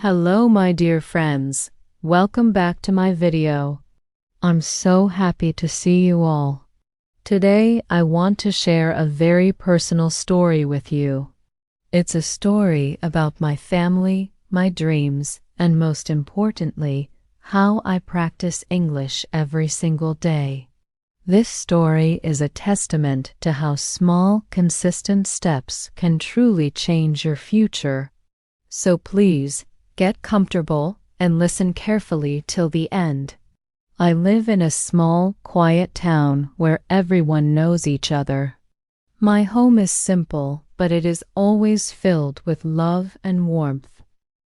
Hello my dear friends, welcome back to my video. I'm so happy to see you all. Today I want to share a very personal story with you. It's a story about my family, my dreams, and most importantly, how I practice English every single day. This story is a testament to how small, consistent steps can truly change your future. So please, get comfortable and listen carefully till the end. I live in a small, quiet town where everyone knows each other. My home is simple, but it is always filled with love and warmth.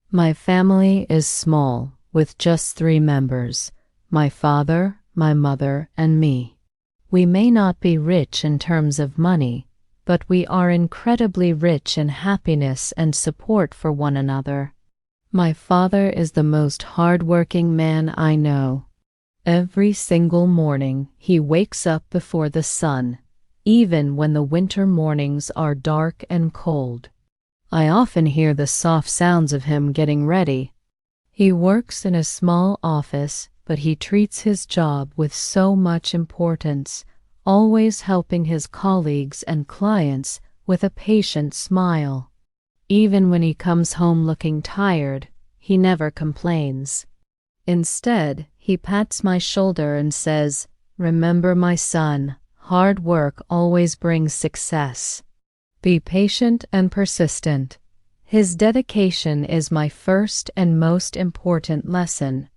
My family is small, with just 3 members: my father, my mother, and me. We may not be rich in terms of money, but we are incredibly rich in happiness and support for one another. My father is the most hard-working man I know. Every single morning he wakes up before the sun, even when the winter mornings are dark and cold. I often hear the soft sounds of him getting ready. He works in a small office, but he treats his job with so much importance, always helping his colleagues and clients with a patient smile. Even when he comes home looking tired, he never complains. Instead, he pats my shoulder and says, "Remember, my son, hard work always brings success. Be patient and persistent." His dedication is my first and most important lesson.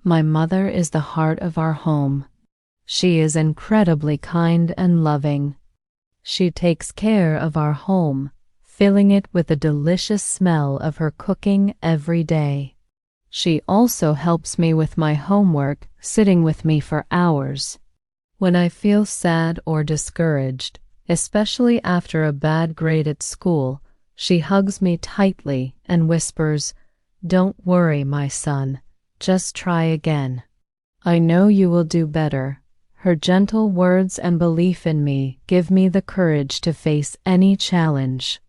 My mother is the heart of our home. She is incredibly kind and loving. She takes care of our home, filling it with the delicious smell of her cooking every day. She also helps me with my homework, sitting with me for hours. When I feel sad or discouraged, especially after a bad grade at school, she hugs me tightly and whispers, "Don't worry, my son, just try again. I know you will do better." Her gentle words and belief in me give me the courage to face any challenge.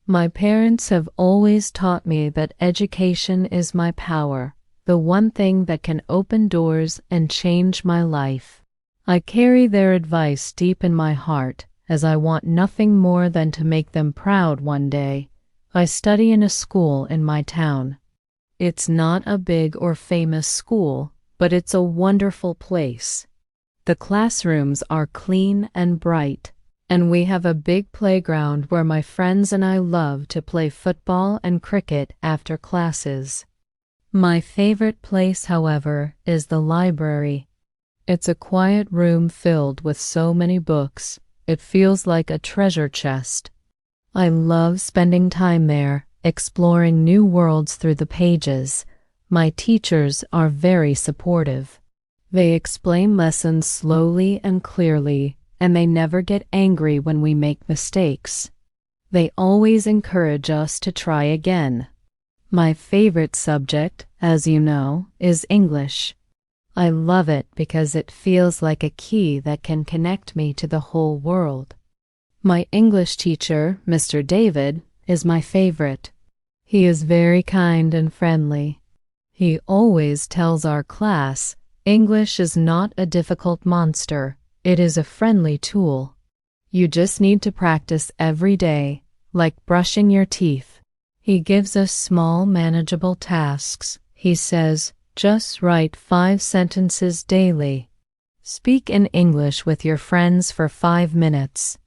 My parents have always taught me that education is my power, the one thing that can open doors and change my life. I carry their advice deep in my heart, as I want nothing more than to make them proud one day. I study in a school in my town. It's not a big or famous school, but it's a wonderful place. The classrooms are clean and bright, and we have a big playground where my friends and I love to play football and cricket after classes. My favorite place, however, is the library. It's a quiet room filled with so many books. It feels like a treasure chest. I love spending time there, exploring new worlds through the pages. My teachers are very supportive. They explain lessons slowly and clearly, and they never get angry when we make mistakes. They always encourage us to try again. My favorite subject, as you know, is English. I love it because it feels like a key that can connect me to the whole world. My English teacher, Mr. David, is my favorite. He is very kind and friendly. He always tells our class, "English is not a difficult monster. It is a friendly tool. You just need to practice every day, like brushing your teeth." He gives us small, manageable tasks. He says, "Just write 5 sentences daily. Speak in English with your friends for 5 minutes.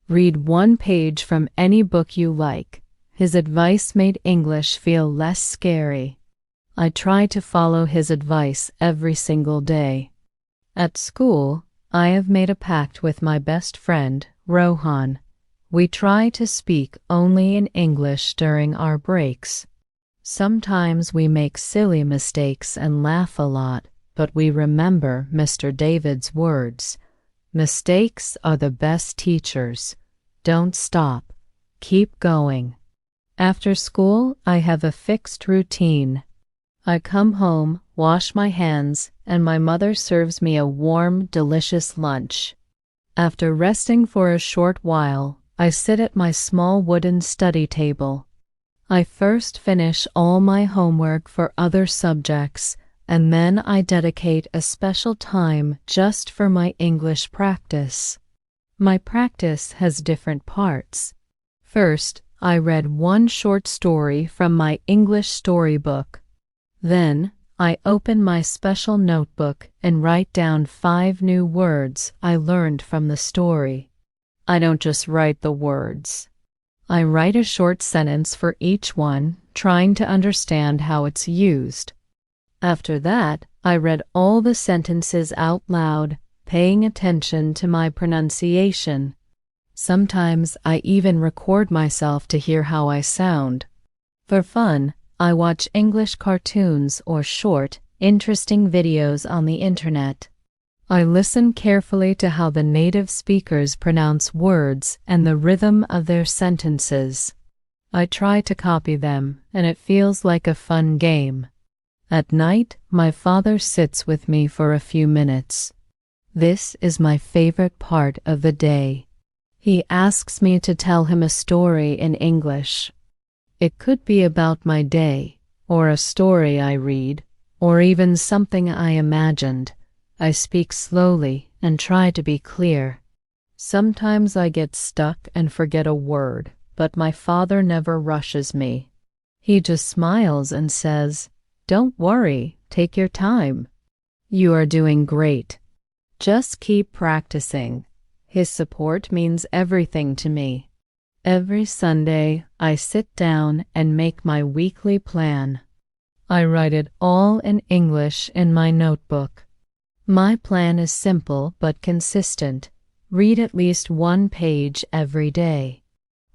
Read 1 page from any book you like." His advice made English feel less scary. I try to follow his advice every single day. At school, I have made a pact with my best friend, Rohan. We try to speak only in English during our breaks. Sometimes we make silly mistakes and laugh a lot, but we remember Mr. David's words. "Mistakes are the best teachers. Don't stop. Keep going." After school, I have a fixed routine. I come home, wash my hands, and my mother serves me a warm, delicious lunch. After resting for a short while, I sit at my small wooden study table. I first finish all my homework for other subjects, and then I dedicate a special time just for my English practice. My practice has different parts. First, I read one short story from my English storybook. Then, I open my special notebook and write down 5 new words I learned from the story. I don't just write the words. I write a short sentence for each one, trying to understand how it's used. After that, I read all the sentences out loud, paying attention to my pronunciation. Sometimes I even record myself to hear how I sound. For fun, I watch English cartoons or short, interesting videos on the internet. I listen carefully to how the native speakers pronounce words and the rhythm of their sentences. I try to copy them, and it feels like a fun game. At night, my father sits with me for a few minutes. This is my favorite part of the day. He asks me to tell him a story in English. It could be about my day, or a story I read, or even something I imagined. I speak slowly and try to be clear. Sometimes I get stuck and forget a word, but my father never rushes me. He just smiles and says, "Don't worry, take your time. You are doing great. Just keep practicing." His support means everything to me. Every Sunday, I sit down and make my weekly plan. I write it all in English in my notebook. My plan is simple but consistent. Read at least 1 page every day.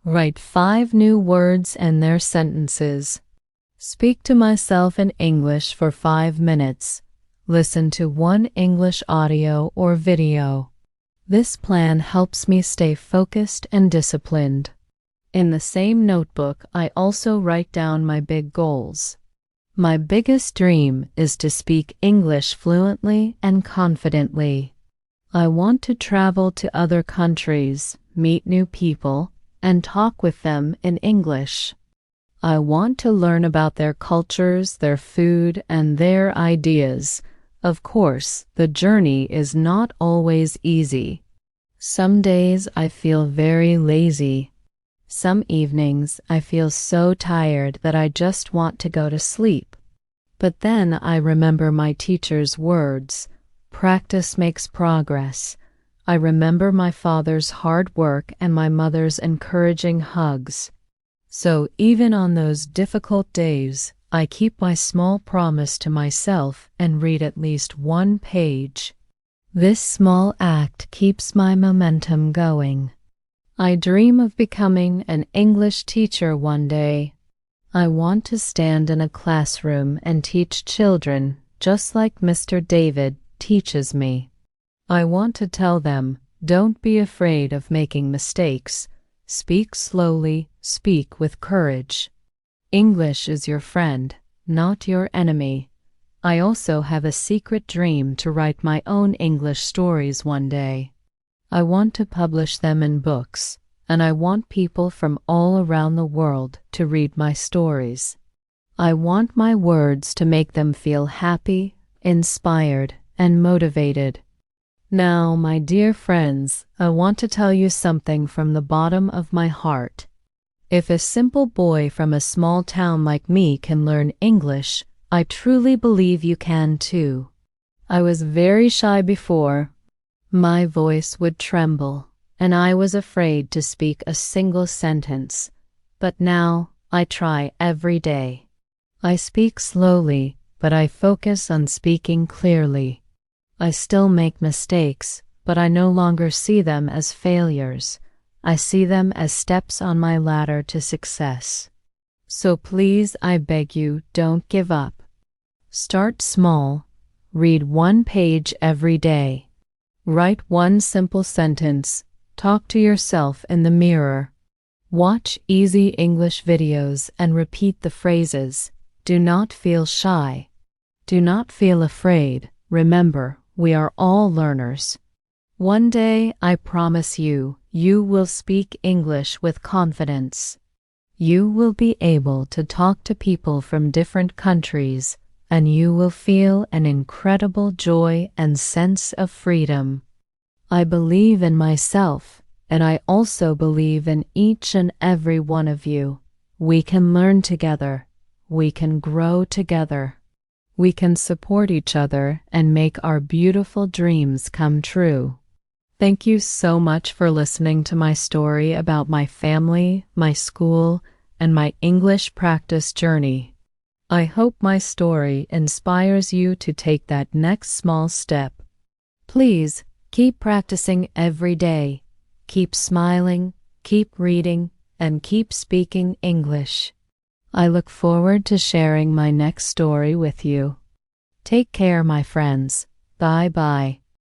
Write 5 new words and their sentences. Speak to myself in English for 5 minutes. Listen to 1 English audio or video. This plan helps me stay focused and disciplined. In the same notebook, I also write down my big goals. My biggest dream is to speak English fluently and confidently. I want to travel to other countries, meet new people, and talk with them in English. I want to learn about their cultures, their food, and their ideas. Of course, the journey is not always easy. Some days I feel very lazy. Some evenings I feel so tired that I just want to go to sleep. But then I remember my teacher's words, "Practice makes progress." I remember my father's hard work and my mother's encouraging hugs. So even on those difficult days, I keep my small promise to myself and read at least 1 page. This small act keeps my momentum going. I dream of becoming an English teacher one day. I want to stand in a classroom and teach children just like Mr. David teaches me. I want to tell them, don't be afraid of making mistakes. Speak slowly, speak with courage. English is your friend, not your enemy. I also have a secret dream to write my own English stories one day. I want to publish them in books, and I want people from all around the world to read my stories. I want my words to make them feel happy, inspired, and motivated. Now, my dear friends, I want to tell you something from the bottom of my heart. If a simple boy from a small town like me can learn English, I truly believe you can too. I was very shy before. My voice would tremble, and I was afraid to speak a single sentence. But now I try every day. I speak slowly, but I focus on speaking clearly. I still make mistakes, but I no longer see them as failures. I see them as steps on my ladder to success. So please, I beg you, don't give up. Start small. Read 1 page every day. Write 1 simple sentence. Talk to yourself in the mirror. Watch easy English videos and repeat the phrases. Do not feel shy. Do not feel afraid. Remember, we are all learners. One day, I promise you, you will speak English with confidence. You will be able to talk to people from different countries, and you will feel an incredible joy and sense of freedom. I believe in myself, and I also believe in each and every one of you. We can learn together. We can grow together. We can support each other and make our beautiful dreams come true. Thank you so much for listening to my story about my family, my school, and my English practice journey. I hope my story inspires you to take that next small step. Please keep practicing every day. Keep smiling, keep reading, and keep speaking English. I look forward to sharing my next story with you. Take care, my friends. Bye-bye.